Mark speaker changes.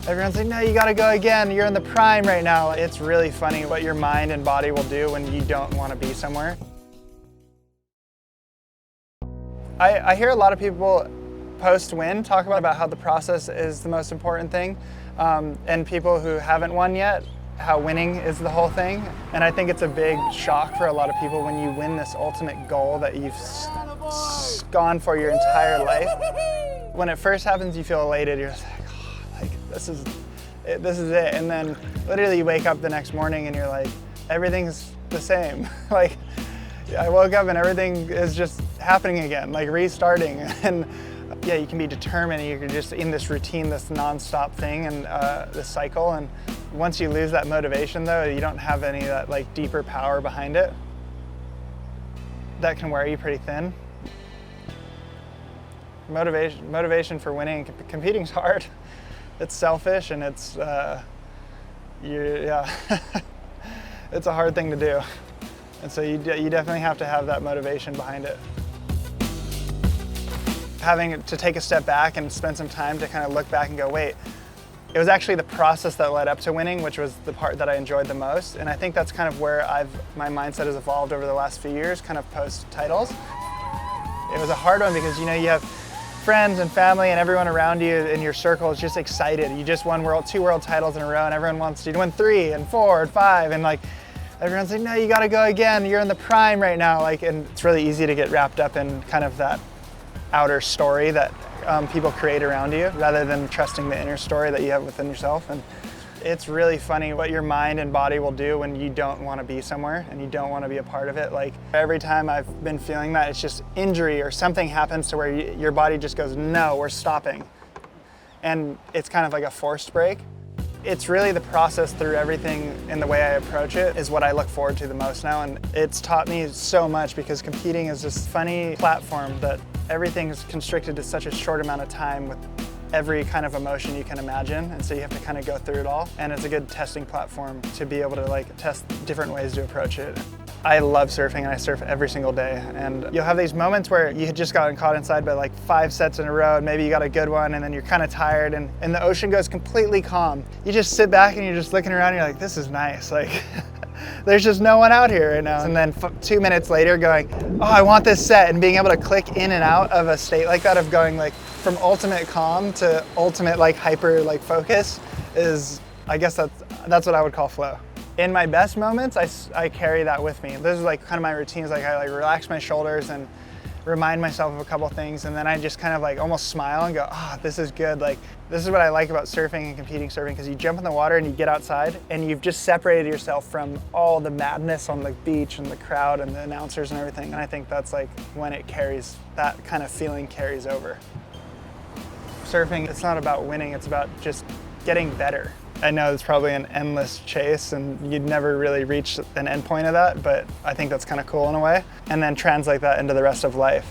Speaker 1: Everyone's like, no, you gotta go again. You're in the prime right now. It's really funny what your mind and body will do when you don't want to be somewhere. I hear a lot of people post-win talk about how the process is the most important thing, and people who haven't won yet, how winning is the whole thing. And I think it's a big shock for a lot of people when you win this ultimate goal that you've gone for your entire life. When it first happens, you feel elated. You're just like, oh, like this is it. And then literally you wake up the next morning and you're like, everything's the same. Like, I woke up and everything is just happening again, like restarting. And yeah, you can be determined, you're just in this routine, this non-stop thing and this cycle. And once you lose that motivation though, you don't have any of that like deeper power behind it. That can wear you pretty thin. Motivation for winning, competing's hard. It's selfish and it's, yeah, it's a hard thing to do. And so you definitely have to have that motivation behind it. Having to take a step back and spend some time to kind of look back and go, wait, it was actually the process that led up to winning, which was the part that I enjoyed the most. And I think that's kind of where my mindset has evolved over the last few years, kind of post-titles. It was a hard one because, you know, you have friends and family and everyone around you in your circle is just excited. You just won 2 world titles in a row and everyone wants you to win 3 and 4 and 5 and like, everyone's like, no, you gotta go again. You're in the prime right now. Like, and it's really easy to get wrapped up in kind of that outer story that people create around you rather than trusting the inner story that you have within yourself. And it's really funny what your mind and body will do when you don't want to be somewhere and you don't want to be a part of it. Like every time I've been feeling that, it's just injury or something happens to where your body just goes, no, we're stopping. And it's kind of like a forced break. It's really the process through everything and the way I approach it is what I look forward to the most now. And it's taught me so much because competing is this funny platform that everything is constricted to such a short amount of time with every kind of emotion you can imagine. And so you have to kind of go through it all. And it's a good testing platform to be able to like test different ways to approach it. I love surfing and I surf every single day. And you'll have these moments where you had just gotten caught inside by like 5 sets in a row and maybe you got a good one and then you're kind of tired and the ocean goes completely calm. You just sit back and you're just looking around and you're like, this is nice. Like, there's just no one out here right now. And then 2 minutes later going, oh, I want this set, and being able to click in and out of a state like that of going like from ultimate calm to ultimate like hyper like focus is, I guess that's what I would call flow. In my best moments, I carry that with me. This is like kind of my routines. Like I like relax my shoulders and remind myself of a couple things, and then I just kind of like almost smile and go, oh, this is good. Like this is what I like about surfing and competing surfing, because you jump in the water and you get outside and you've just separated yourself from all the madness on the beach and the crowd and the announcers and everything. And I think that's like when it carries, that kind of feeling carries over. Surfing, it's not about winning, it's about just getting better. I know it's probably an endless chase and you'd never really reach an end point of that, but I think that's kind of cool in a way. And then translate that into the rest of life.